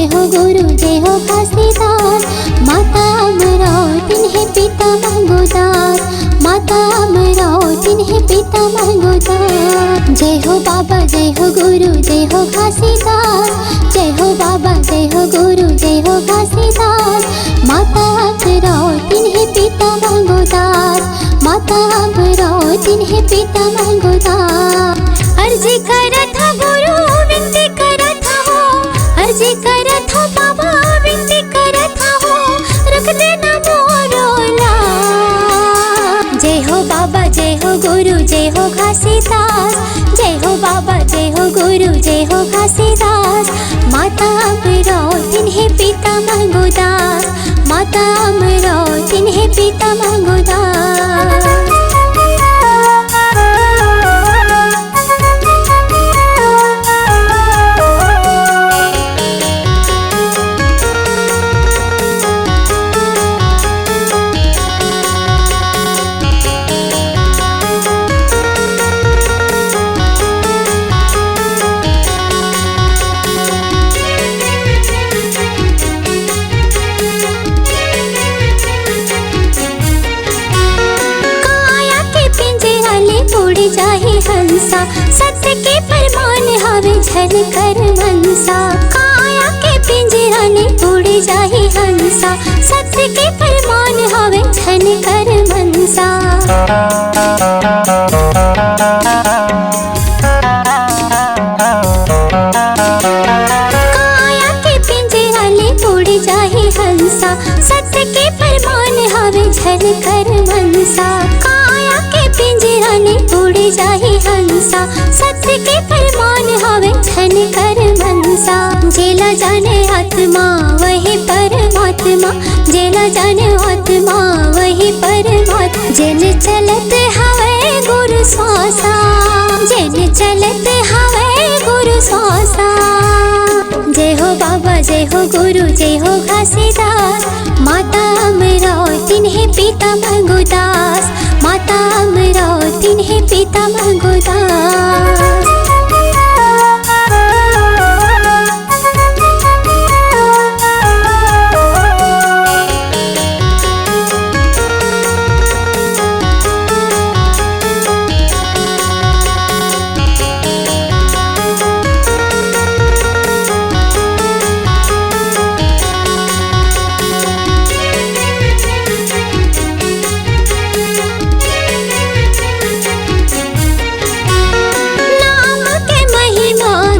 जय हो गुरु जय हो घासीदास। माता अमरावती है पिता मंगोदास, माता अमरावती है पिता मंगोदास। जय हो बाबा जय हो गुरु जय हो घासीदास, जय हो बाबा जय हो गुरु जय हो घासीदास। माता अमरावती है पिता मंगोदास, माता अमरावती है पिता मंगोदास। अर्जी करत हो गुरु विनती करत हो, अर्जी करत हो बाबा विनती करत हो, रख देना मोरोला। जय हो बाबा जय हो गुरु जय हो घासीदास, जय हो बाबा जय हो गुरु जय हो घासीदास। माता अमरावती है पिता मंगोदास, माता अमरावती है पिता मंगोदास। जाहे हंसा, सत्य के फरमान हवे झन कर मनसा। काया के पिंजरा ने उड़ जाहे हंसा, सत्य के फरमान हवे झन कर मनसा। काया के पिंजरा ने उड़ जाहे हंसा, सत्य के फरमान हवे झन कर मनसा। काया के पिंजरा ने उड़ जाहे हंसा, सत्य के फरमान हवे झन कर मनसा। जेला जाने आत्मा वही परमात्मा, जेला जाने आत्मा वही परमात्मा। जिन चलत हवे गुरु स्वासा, जिन चलत हवे गुरु स्वासा। जय हो बाबा जय हो गुरु जय हो घासीदास। माता अमरावती है पिता मंगोदास, माता अमरावती है पिता मंगोदास।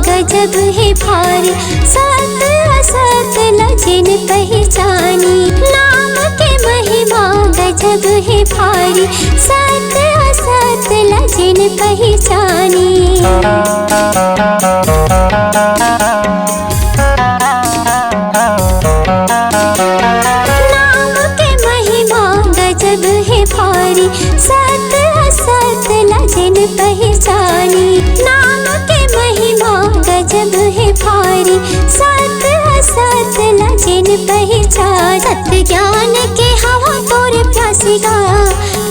गजब है भारी, सत असत लजिन पहचानी। नाम के महिमा गजब है भारी, सत असत लजिन पहचानी। नाम के महिमा गजब है भारी, सत असत लजिन पहचानी। नाम के महिमा गजब है भारी, सत असत लजिन पहचान। सत्य ज्ञान के हवा तोर प्यासीगा,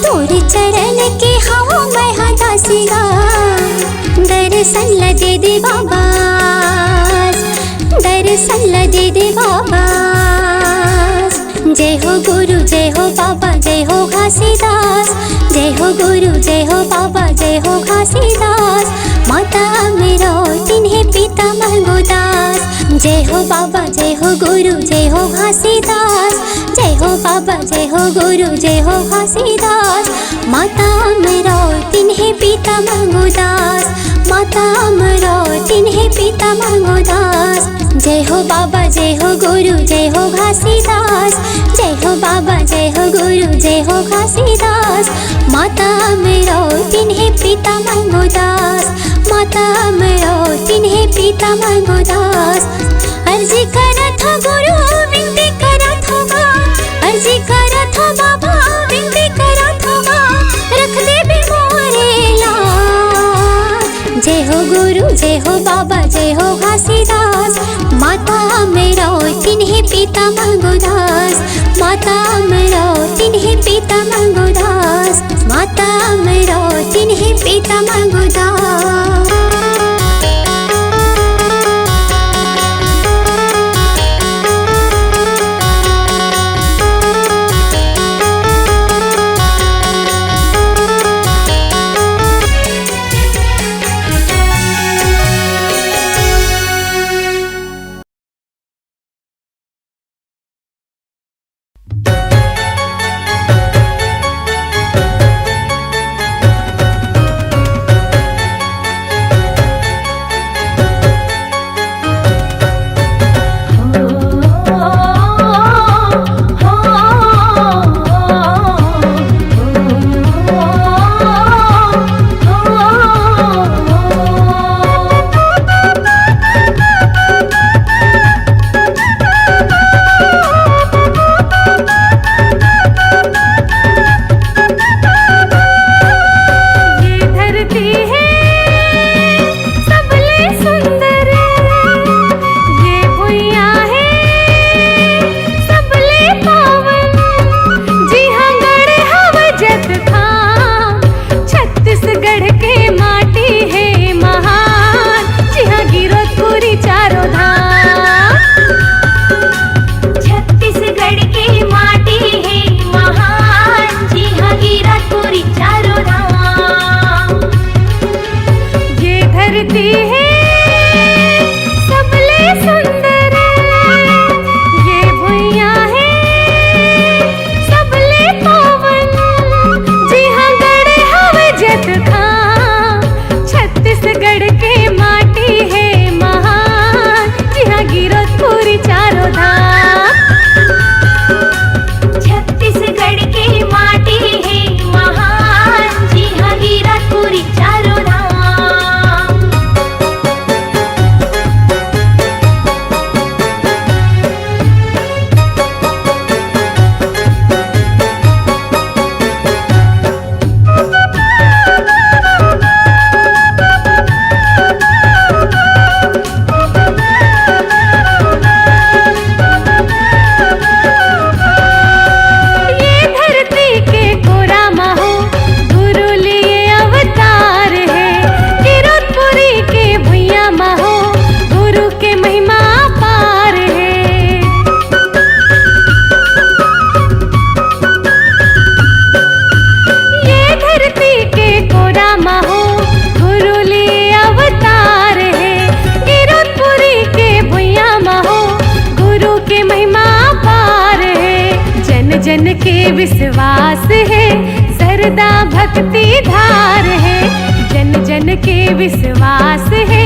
तोर चरण के हवा मैं दासीगा। दर्शन ल दे दे बाबा, दर्शन ल दे दे बाबा। जय हो गुरु जय हो बाबा जय हो घासीदास, जय हो गुरु जय हो बाबा जय हो घासीदास। माता अमरावती है पिता मंगोदास। जय हो बाबा जय हो गुरु जय हो घासीदास, जय हो बाबा जय हो गुरु जय हो घासीदास। माता अमरावती है पिता मंगोदास, माता अमरावती है पिता मंगोदास। जय हो बाबा जय हो गुरु जय हो घासीदास, जय हो बाबा जय हो गुरु जय हो घासीदास। माता अमरावती है पिता मंगोदास, माता अमरावती है पिता मंगोदास। अर्जी करत हो गुरु विनती करत हो, अर्जी करत हो बाबा विनती करत हो, रख दे बे मोरेला। जय हो गुरु जय हो बाबा जय हो घासीदास। माता अमरावती है पिता मंगोदास, माता अमरावती है पिता मंगोदास, माता अमरावती है पिता मंगोदास। के विश्वास है, सरदा भक्ति धार है। जन जन के विश्वास है,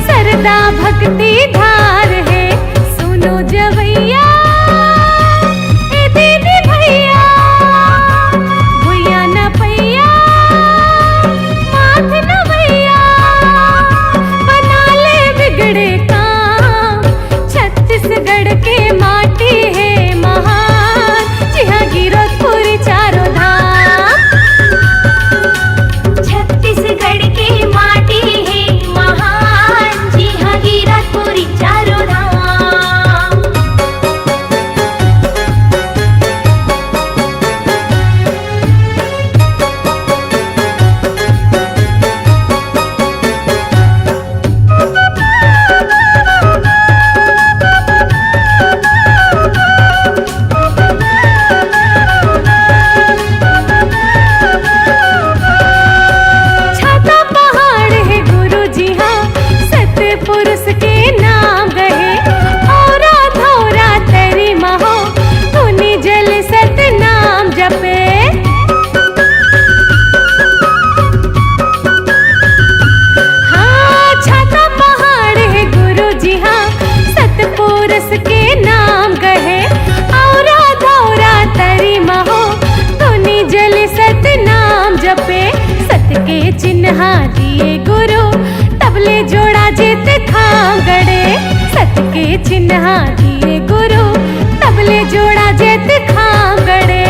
सरदा भक्ति धार है। सुनो जवैया ए दीदी भैया, भैया न पैया माथ न भैया, बना ले बिगड़े काम। छत्तीसगढ़ के माटी है महान, जी हाँ गिरौदपुरी चारों धाम। छत्तीसगढ़ की माटी है महान, जी हाँ गिरौदपुरी चारों धाम। छाता पहाड़ है गुरु जी हाँ, सतपुरुष के नाम गहे। औरा धौरा तेरी महो, धुनि जल सत नाम जपे। हाँ छाता पहाड़ है गुरु जी हाँ, सतपुरुष के नाम गहे। औरा धौरा तेरी महो, धुनि जल सत नाम जपे। सत के चिन्ह दिए गुरु, तबले जोड़ा जित खाम गड़े। सत के चिन्ह दिए गुरु, तबले जोड़ा जित खाम गड़े।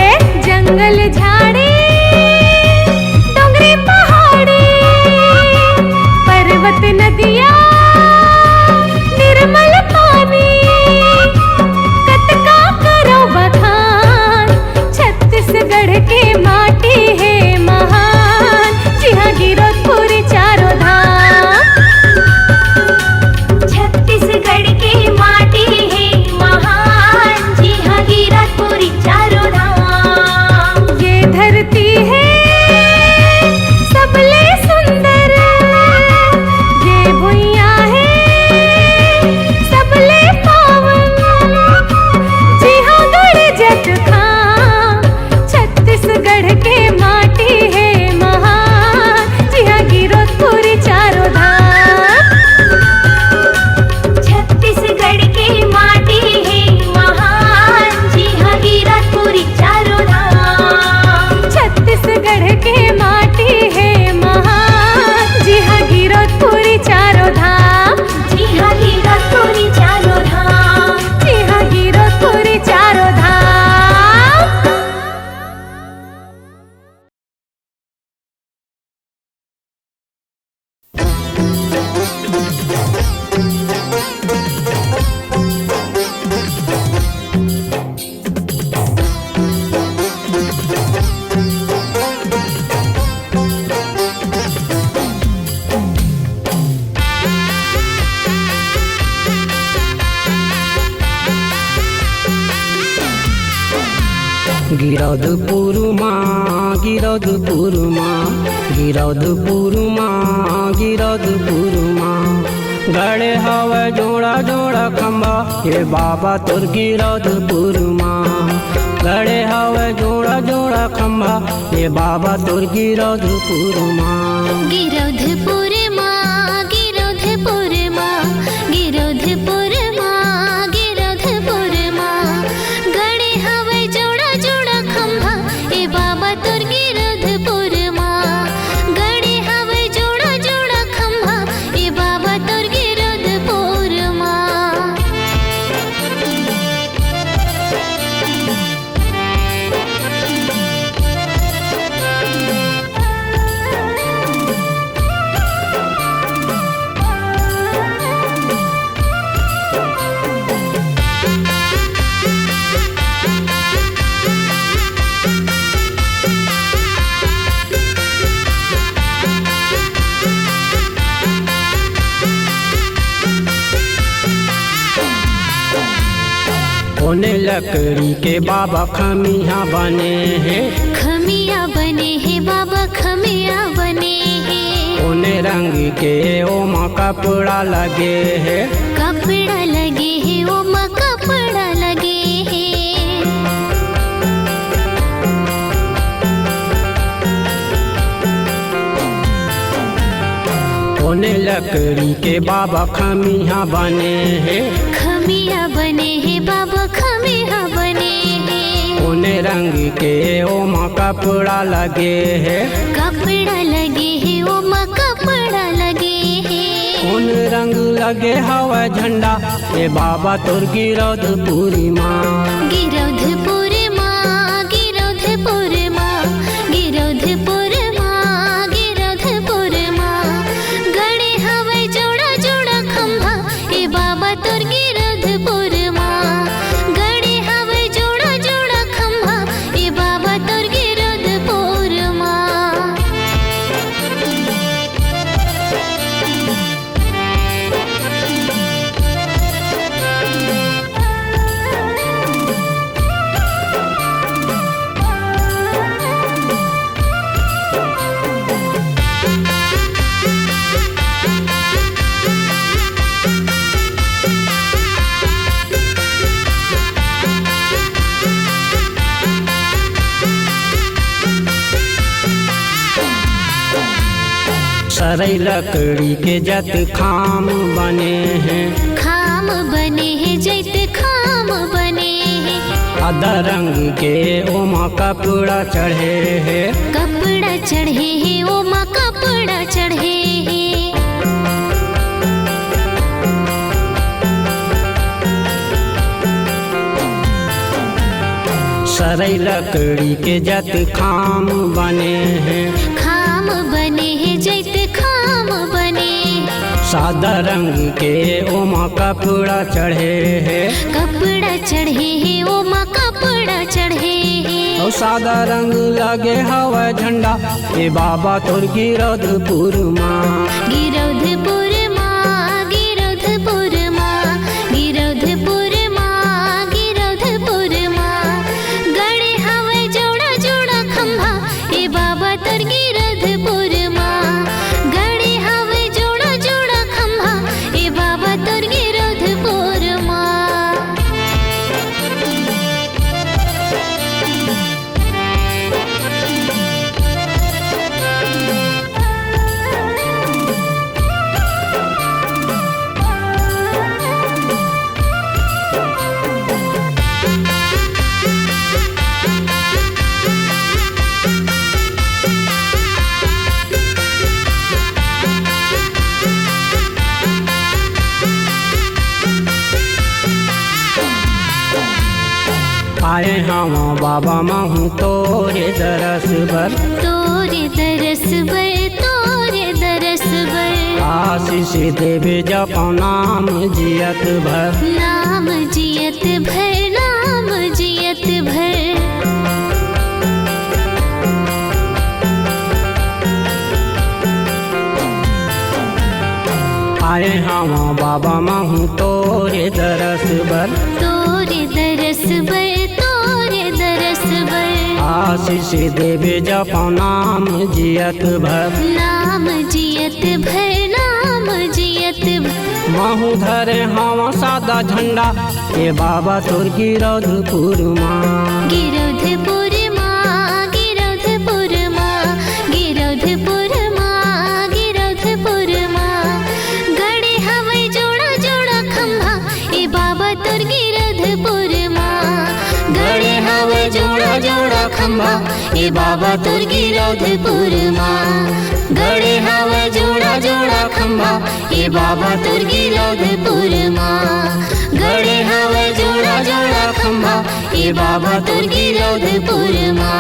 जंगल झाड़ी डोंगरी पहाड़ी, पर्वत नदिया निर्मल पानी, कतका करो बखान। छत्तीसगढ़ के माटी है महान, जी हाँ गिरौदपुरी चारों धाम। छत्तीसगढ़ की माटी है महान, जी हाँ गिरौदपुरी चारों धाम। ये धरती है सबले सुंदर, ये भुइयां है सबले पावन, जी हाँ गढ़ जत खां। छत्तीसगढ़ के माटी है महान, जी हाँ गिरौदपुरी चारों धाम। छत्तीसगढ़ की माटी है महान, जी हाँ गिरौदपुरी चारों धाम। छत्तीसगढ़ के माटी है महान, जी हाँ गिरौदपुरी चारों धाम। जी हाँ गिरौदपुरी चारों धाम। जी हाँ गिरौदपुरी चारों धाम। गिरौदपुर माँ, गिरौदपुर माँ, गिरौदपुर माँ, गिरौदपुर माँ। गड़े हवे जोड़ा जोड़ा खम्बा, हे बाबा तोर गिरौदपुर माँ। गड़े हवे जोड़ा जोड़ा खम्बा, हे बाबा तोर गिरौदपुर माँ। गिरौदपुर माँ, गिरौदपुर माँ, गिरौदपुर माँ, गिरौदपुर माँ। गड़े हवे जोड़ा जोड़ा खम्भा, ए बाबा तोर गिरौदपुर माँ। गड़े हवे जोड़ा जोड़ा खम्भा, ए बाबा तोर गिरौदपुर माँ। ओने लकड़ी के बाबा खमिया बने हैं, खमिया बने हैं बाबा, खमिया बने हैं। ओने रंग के ओमा कपड़ा लगे है, कपड़ा लगे है ओमा, कपड़ा लगे है। लकड़ी के बाबा खमिया बने हैं। खमिया बने हैं बाबा खमिया बने हैं। ओने रंग के ओमा कपड़ा लगे है। कपड़ा लगे है ओमा कपड़ा लगे है। उन रंग लगे हवा झंडा ए बाबा तोर गिरौधपुरी माँ। गिरौधपुर माँ गिरौधपुर माँ गिरौधपुर माँ गिरौधपुर माँ। गड़े हवे जोड़ा जोड़ा खंभा ए बाबा तोर गिरौधपुर माँ। गड़े हवे जोड़ा जोड़ा खंभा ए बाबा तोर गिरौधपुर माँ। सरई लकड़ी के जत खाम बने हैं। खाम बने हैं जैते खाम बने हैं। आधा रंग के ओमा कपड़ा चढ़े है। कपड़ा चढ़े हैं ओमा कपड़ा चढ़े हैं। सरई लकड़ी के जत खाम बने हैं। खाम बने हैं जैते खाम बने। सादा रंग के ओमा कपड़ा चढ़े है। कपड़ा चढ़े हैं ओमा कपड़ा चढ़े हैं। और सादा रंग लगे हवा झंडा ए बाबा तोर गिरौधपुर माँ। गिरौधपुर माँ गिरौधपुर माँ गिरौधपुर माँ गिरौधपुर माँ। गड़े हवे जोड़ा जोड़ा खंभा ए बाबा तोर गिरौधपुर माँ। गड़े हवे जोड़ा जोड़ा खंभा ए बाबा तोर गिरौधपुर माँ। आए हम बाबा महू तोरे दरस भर। तोरे दरस बर तोरे दरस बर। आशीष देवे जप नाम जियत भर। नाम जियत भर नाम जियत भर। आए हम बाबा महू तोरे दरस भर। तोरे दरस बर तोरे दरस बर। आशीष देवे जप नाम जियत भर। नाम जियत भर नाम जियत भर। महू धरे हम सादा झंडा ए बाबा तोर गिरौधपुर माँ। गिरौधपुर माँ गिरौधपुर माँ गिरौधपुर माँ गिरौधपुर माँ। गड़े हवे जोड़ा जोड़ा खंभा ए बाबा तोर गिरौधपुर माँ। गड़े हवे जोड़ा जोड़ा खंभा ए बाबा तोर गिरौधपुर माँ। गड़े हवे जोड़ा जोड़ा खंभा ए बाबा तोर गिरौधपुर माँ। गड़े हवे जोड़ा जोड़ा खंभा ए बाबा तोर गिरौधपुर माँ।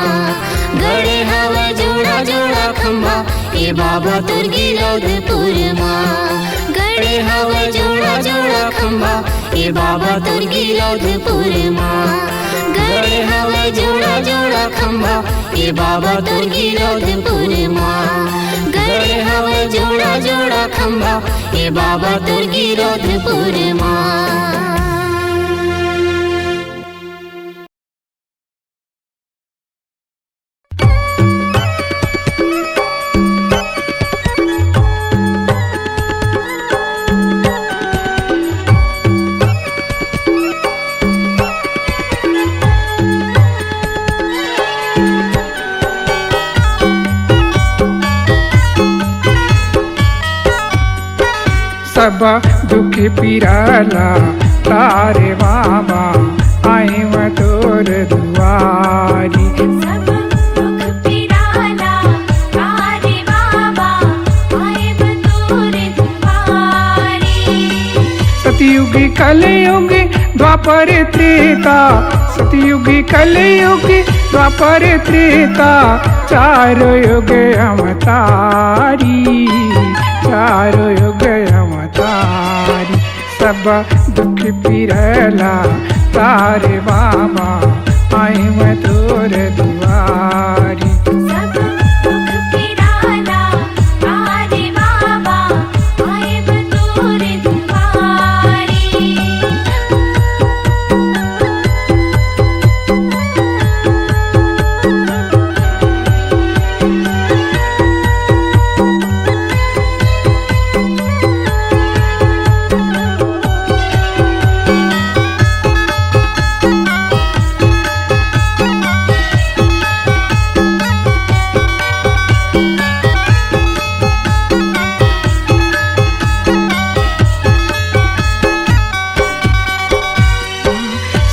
गड़े हवे जोड़ा जोड़ा खंभा ए बाबा तोर गिरौधपुर माँ। गड़े हवे जोड़ा जोड़ा खंभा ए बाबा तोर गिरौधपुर माँ। गड़े हवे जोड़ा जोड़ा खंभा ए बाबा तोर गिरौधपुर माँ। गड़े हवे जोड़ा जोड़ा खंभा ए बाबा तोर गिरौधपुर माँ। दुख पिराला तारे बाबा आए व तोर दुआरी। सब दुख पिराला तारे बाबा आए व तोर दुआरी। सतयुगी कलयुगी द्वापर त्रेता, सतयुगी कलयुगी द्वापर त्रेता, चारों युग अवतारी, चारों युग अवतारी। सब दुख पिरला तारे बाबा आए व तोर दुआरी। सब दुख पिराला तारे बाबा आए व तोर दुआरी।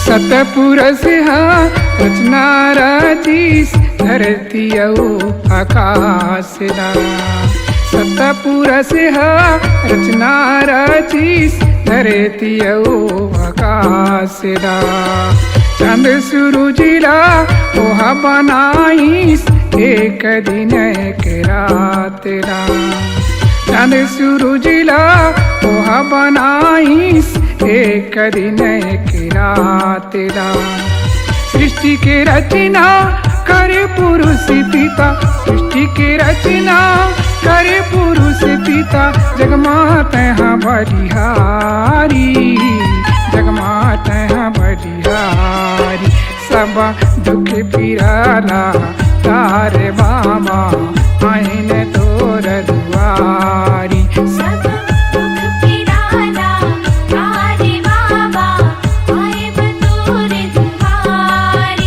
सतपुरुष रचना रचीस धरती आकाश दा। सतपुरुष रचना रचीस धरती आकाश दा। चंद सूरजिला ओहा बनाईस एक दिन एक रात दा। चंद सूरजिला ओहा बनाईस एक दिन एक रात दा। सृष्टि के रचना करे पुरुष पिता, सृष्टि के रचना करे पुरुष पिता। जगमात है बलिहारी, जगमात है बलिहारी। सब दुख पिराला तारे बाबा आइन तोर दुआरी। सब दुख पिराला तारे बाबा आए व तोर दुआरी।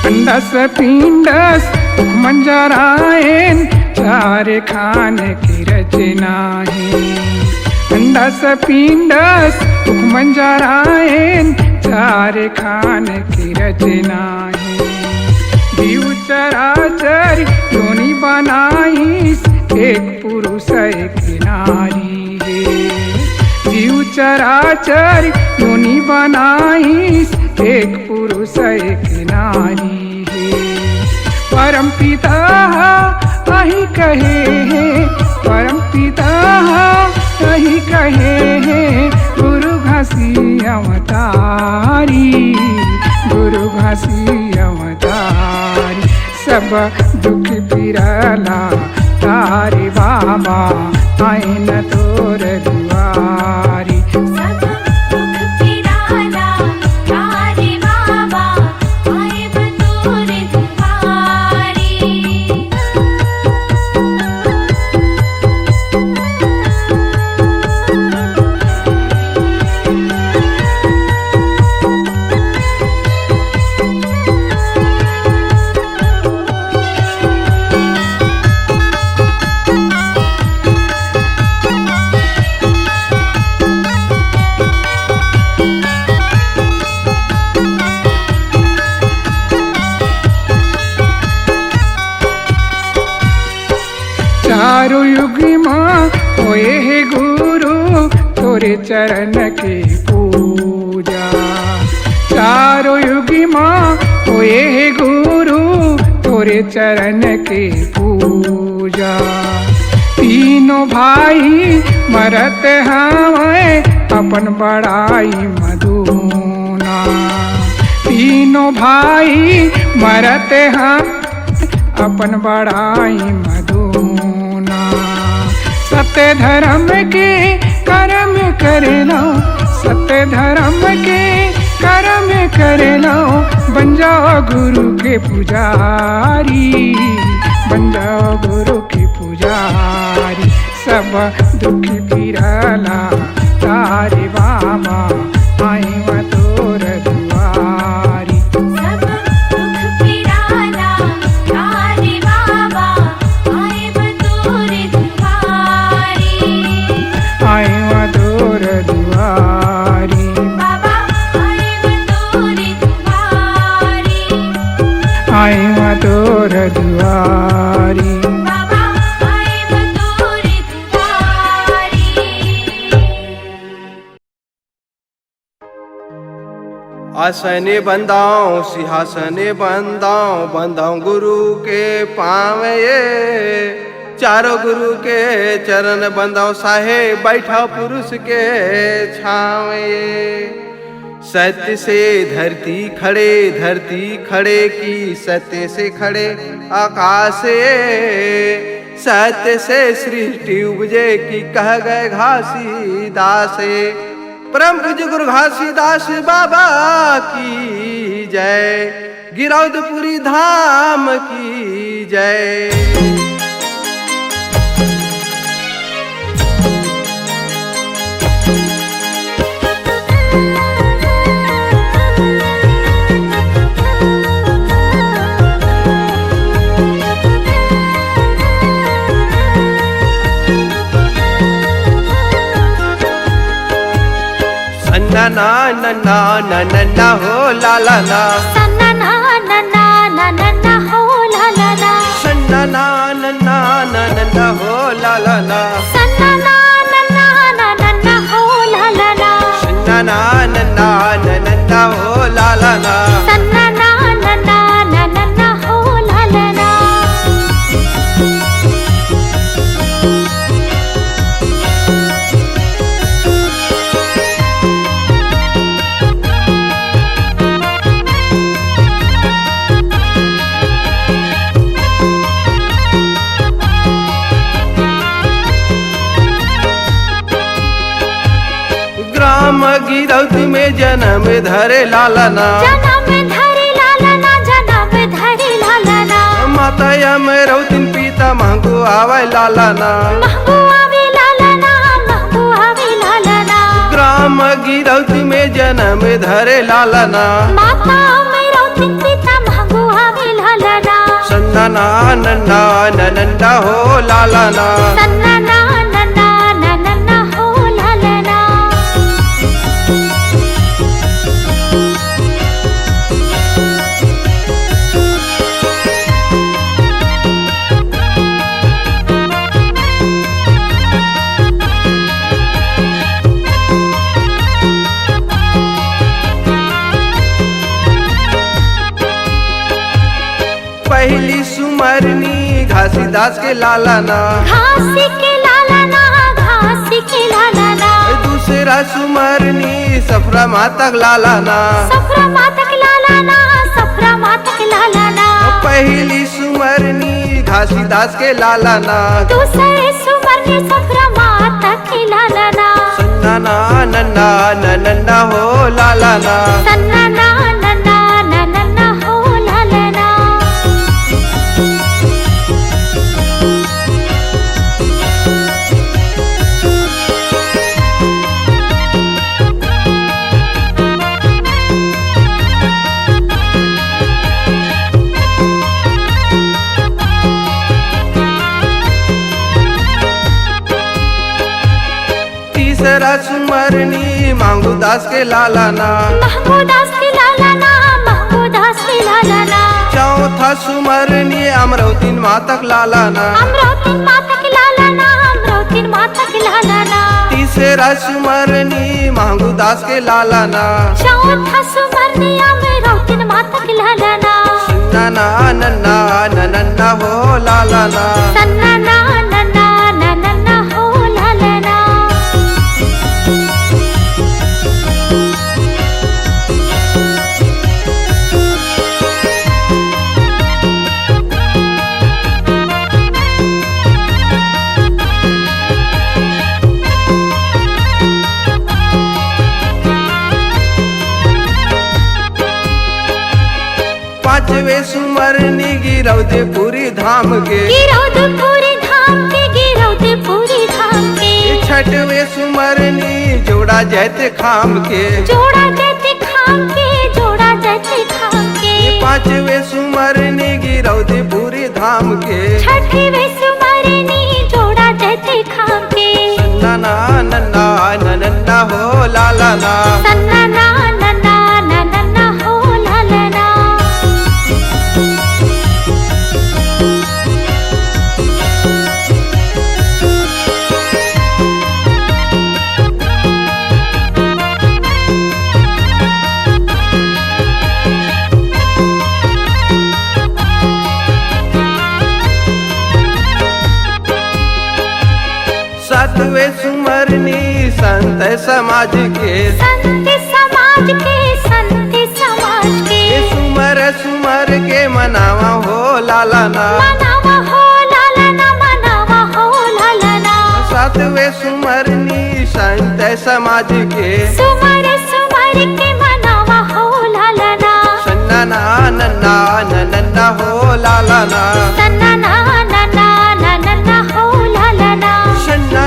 अंडस पिंडस मंजरायन चारे खाने की रचना है। अंडस पिंडस मंजरायन चारे खाने की रचना है। जीव चराचर योनि बनाईस एक पुरुष एक नारी है। जीव चराचर योनि बनाईस एक पुरुष एक नारी है। परम पिता अहि कहे हैं, परम पिता अहि कहे हैं। गुरु घसी अवतारी, गुरु घसी अवतारी। सब दुख पिरला तारे बाबा आइन तोर दुआरी। सब दुख पिराला तारे बाबा आए व तोर दुआरी। चारों युग माँ होए है गुरु तोरे चरण की पूजा। चारों युग माँ होए है गुरु तोरे चरण की पूजा। तीनों भाई मरत हमें अपन बड़ाई मधुना। तीनों भाई मरत हम अपन बड़ाई मधुना। सत्य धर्म के कर्म करे लो, सत्य धर्म के कर्म करे लो, बन जाओ गुरु के पुजारी, बन जाओ गुरु के पुजारी। सब दुख फिरला तारे बाबा आई व तोर दुआरी। सब दुख फिराला तारे बाबा आए व तोरे दुआरी। आई व तोर दुआरी, बाबा आए व तोरे दुआरी। आई व तोर दुआरी। बाबा आए व तोरे दुआरी। आसने बंदाऊं सिंहासने बंदाऊं, बंदाऊं गुरु के पाँव ये। चारों गुरु के चरण बंदाऊं साहेब, बैठा पुरुष के छाँव ये। सत्य से धरती खड़े, धरती खड़े की सत्य से खड़े आकाश ये। सत्य से सृष्टि उपजे की कह गए घासीदास। परम पूज्य गुरु घासीदास बाबा की जय, गिरौदपुरी धाम की जय। ना ना ना ना ना ना हो ला ला ना, सन्ना ना ना ना ना ना ना हो ला ला ना। सन्ना ना ना ना ना ना ना हो ला ला ना, सन्ना ना ना ना ना ना ना हो ला ला ना। सन्ना ना ना ना ना ना ना हो ला ला ना। सन्ना ना ना ना ना ना ना हो ला ला ना। ग्राम गिरौती में जन्म धरे लाला ना, जन्म धरे लाला ना, जन्म धरे लाला ना। माता अमरौतीन पिता महंगू आवे लाला ना। महबू आवे लाला ना, महबू आवे लाला ना। ग्राम गिरौती में जन्म धरे लाला ना। माता अमरौती पिता महबू आवे लाला ना। सन्ना ना नन्ना नन्ना हो लाला ना। सन्ना ना ना ना ना ना ना हो लाला ना। पहली सुमरनी घासीदास के लाला ना, घासी के लाला ना, घासी के लाला ना। दूसरा सुमरनी सफरा माता के लाला ना। सफरा माता के लाला ना, सफरा माता के लाला ना। पहली सुमरनी घासीदास के लाला ना। दूसरे सुमरनी सफरा माता के लाला ना। सन्ना ना नन्ना नन्ना हो लाला ना। सन्ना ना ना ना ना ना ना हो लाला ना। तीसरा सुमरनी मांगूदास के लाला ना। महमूदास के लाला ना, महमूदास के लाला ना। चौथा सुमरनी अमरौतीन माता के लाला ना। अमरौतीन माता के लाला ना, अमरौतीन माता के लाला ना। तीसरा सुमरनी मांगूदास के लाला ना। चौथा सुमरनी अमरौतीन माता के लाला ना। सन्ना ना नन्ना नन्ना हो लाला ना। सन्ना ना ना ना ना ना ना हो लाला ना। पांचवे सुमरनी गिरौदपुरी धाम के गिरौदपुरी धाम के गिरौदपुरी धाम के छठवे सुमरनी जोड़ा जैत खाम के जोड़ा जैते खाम के जोड़ा जैते खाम के पांचवे सुमरनी गिरौदपुरी धाम के छठवे सुमरनी जोड़ा जैते खाम के नन्ना नन्ना नन्ना हो लाला ना सन्ना ना नन्ना नन्ना हो लालना सातवें सुमरनी संत समाज के संत समाज के संत समाज के सुमर सुमर के मनावा हो लाला ना मनावा हो लालना मनावा हो लालना सातवें सुमरनी संत समाज के सुमर सुमर के मनावा हो लालना सन्ना नन्ना नन्ना हो लाला ना सन्ना ना नन्ना नन्ना हो लालना सन्ना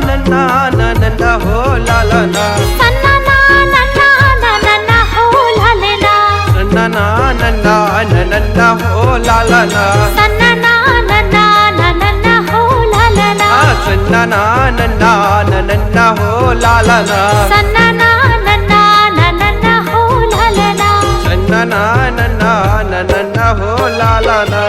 नन्ना नन्ना हो लाला ना सन्ना ना नन्ना नन्ना हो लालना सन्ना नन्ना नन्ना हो लाला ना सन्ना ना नन्ना नन्ना हो लालना सन्ना नन्ना नन्ना हो लाला ना सन्ना ना नन्ना नन्ना हो लालना सन्ना नन्ना नन्ना हो लाला ना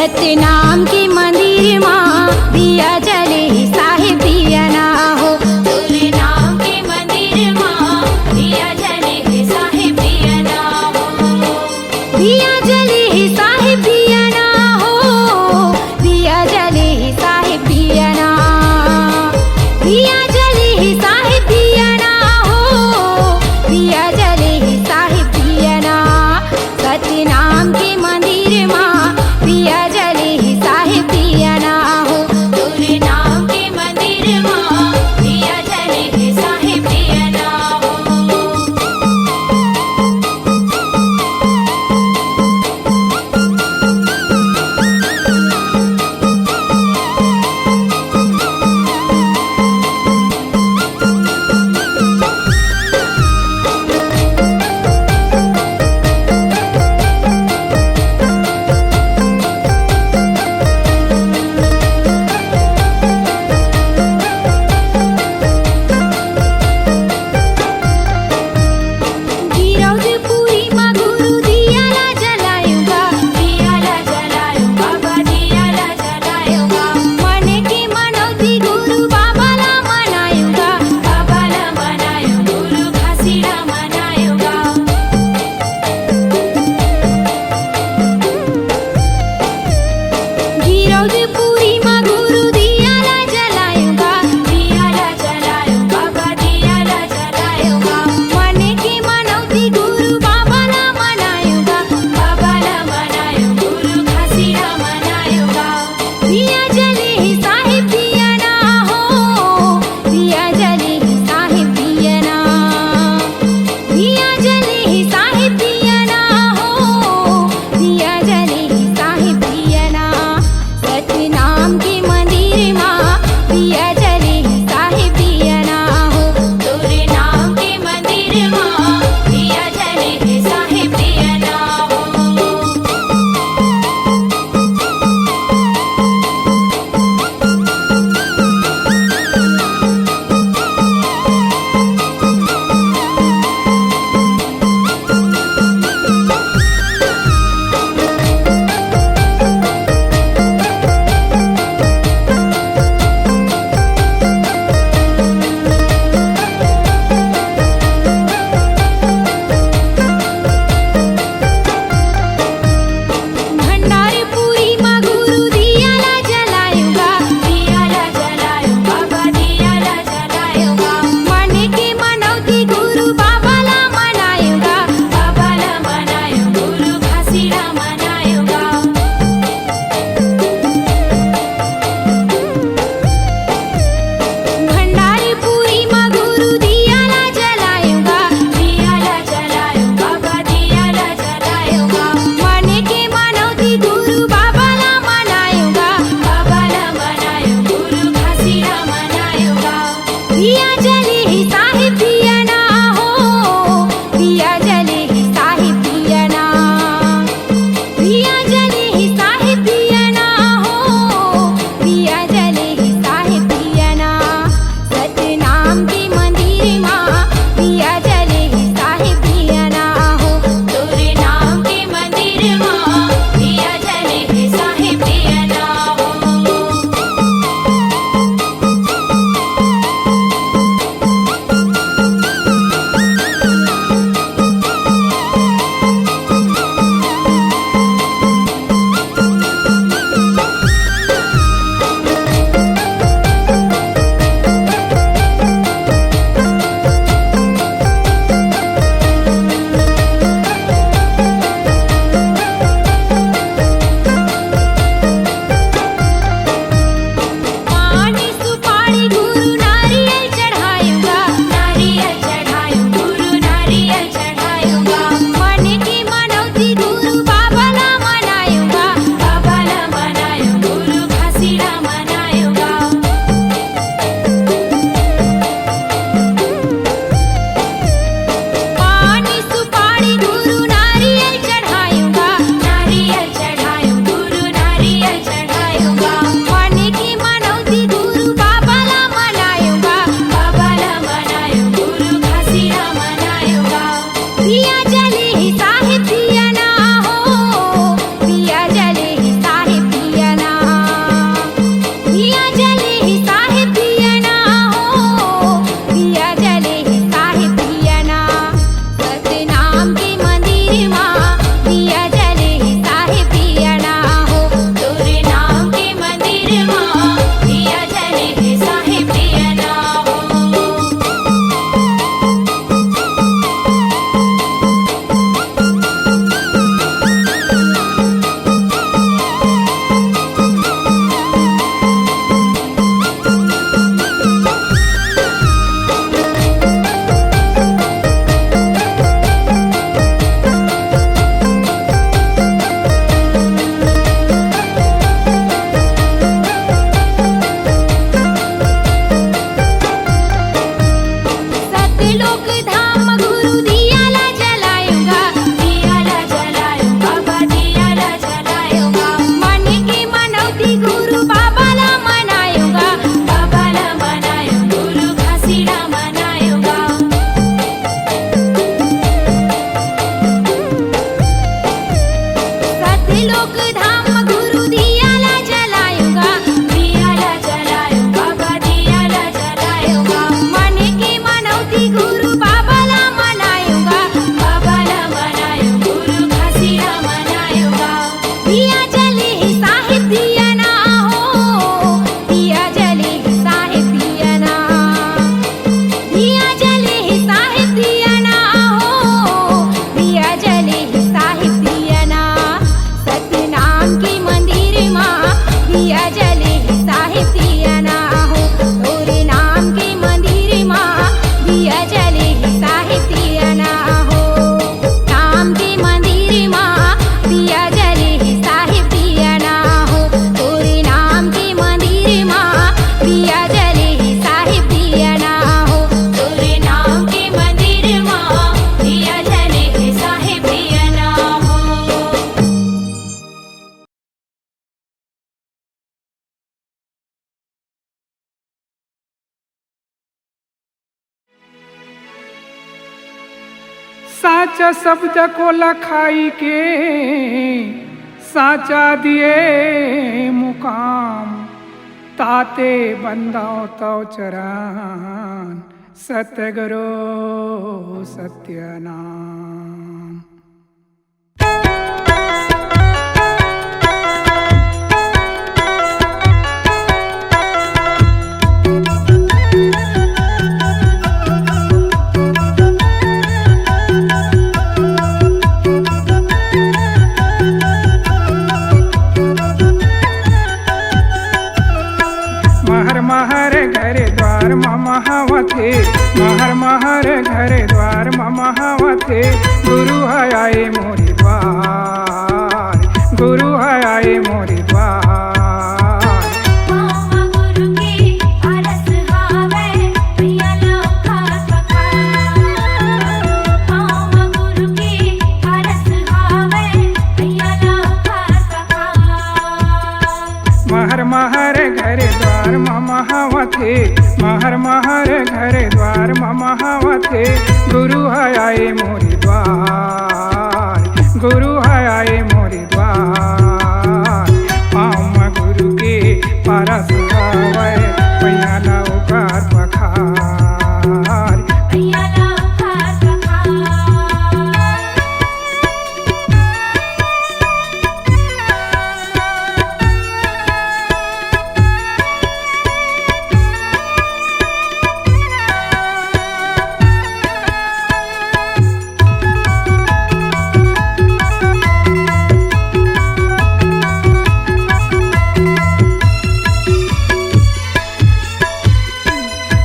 सतनाम के मंदिर माँ दिया जले साहिब दिया ना हो। तोरे नाम के मंदिर माँ दिया जले साहिब दिया ना हो। दिया जले साहिब दिया ना हो। दिया जले साहिब दिया ना। दिया जले साहिब दिया ना हो। दिया जले साहिब दिया ना। सतनाम के मंदिर माँ दिया जले साहिब साचा शब्द को लखाई के साचा दिए मुकाम ताते बंदाओ तो चरान सतगुरु सत्यनाम। महर घर द्वार महावते महर महर घर द्वार महावते गुरु है आए मोरी द्वार गुरु है आए मोरी द्वार। महर महर घर द्वार महावते महर महर घर द्वार महावते गुरु है आए मोरी द्वार गुरु है आए मोरी द्वार। पाँव गुरु के पारस आवे पैया लौकार पखार पैया लौकार पखार।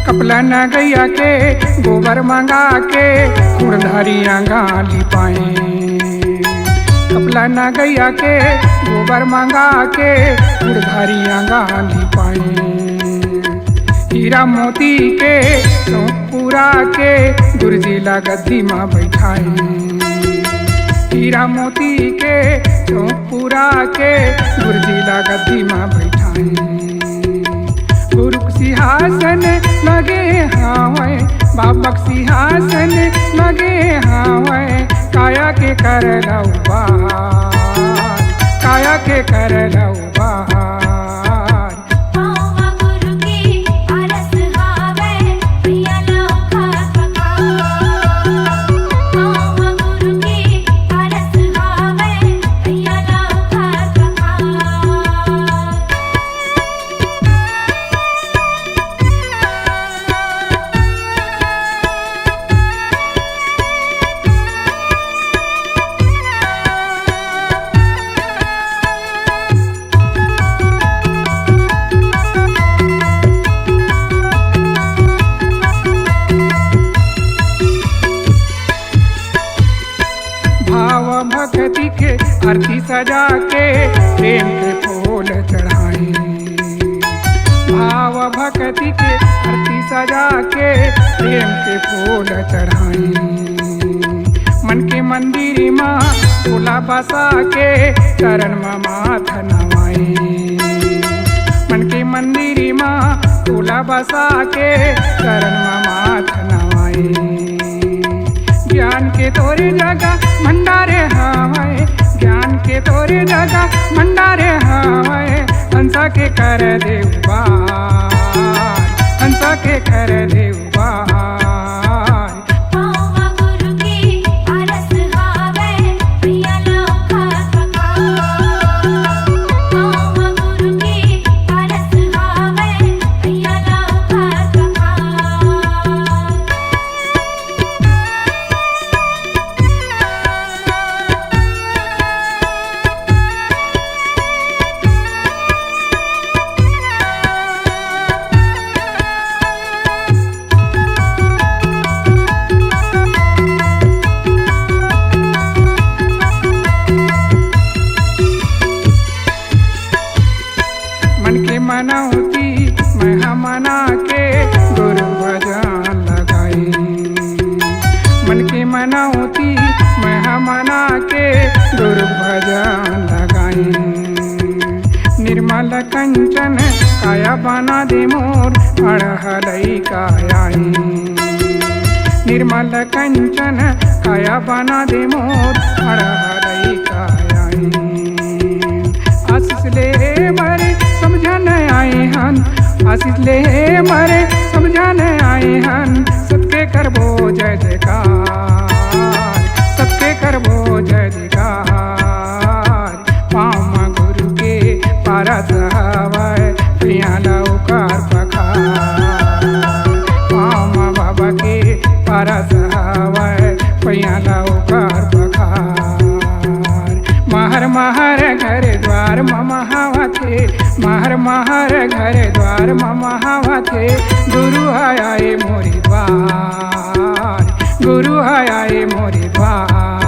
कपला न गैया के गोबर मंगा के कुड़धारियाँ गाली पाए कपला न गैया के गोबर मंगा के कुड़धारियाँ गाली पाए। हीरा मोती के पूरा के गुरजिला गद्दी माँ बैठाए हीरा मोती के पूरा के गुरजिला गद्दी माँ बैठाए। गुरु सिंहासन लगे हावे बाबक सिंहासन लगे हावे काया के कर लौबार काया के कर लौबार। भक्ति के आरती सजा के प्रेम के फूल चढ़ाए भाव भक्ति के आरती सजा के प्रेम के फूल चढ़ाए। मन के मंदिर माँ फूला बसा के चरण में माथ नवाए मन के मंदिर माँ फूला बसा के चरण में माथ नवाए। ज्ञान के तोरे जगह भंडारे हावे ज्ञान के तोरे जगह भंडारे हावे हंसा के कर देवार हंसा के कर देवार। मनौती मैं मना के गुरु भजन लगाई मन के मनौती मैं मना के गुरु भजन लगाई। निर्मल कंचन काया बना दे मोर अड़हलई कायाई निर्मल कंचन काया बना दे मोर हरहरई कायाई आशीष ले मरे समझन आए हन आशीष ले मरे समझन आए हन सबके करबो जय जयकार सबके करबो जय जयकार पाम गुरु के पारस हवै प्रिया लौकार पखार पाम बाबा के पारस हवै प्रिया लौकार पखार महर महर घर द्वार मम हवा थे महर महर घर द्वार मम हवा थे गुरु आए मोरी द्वार गुरु आए मोरी द्वार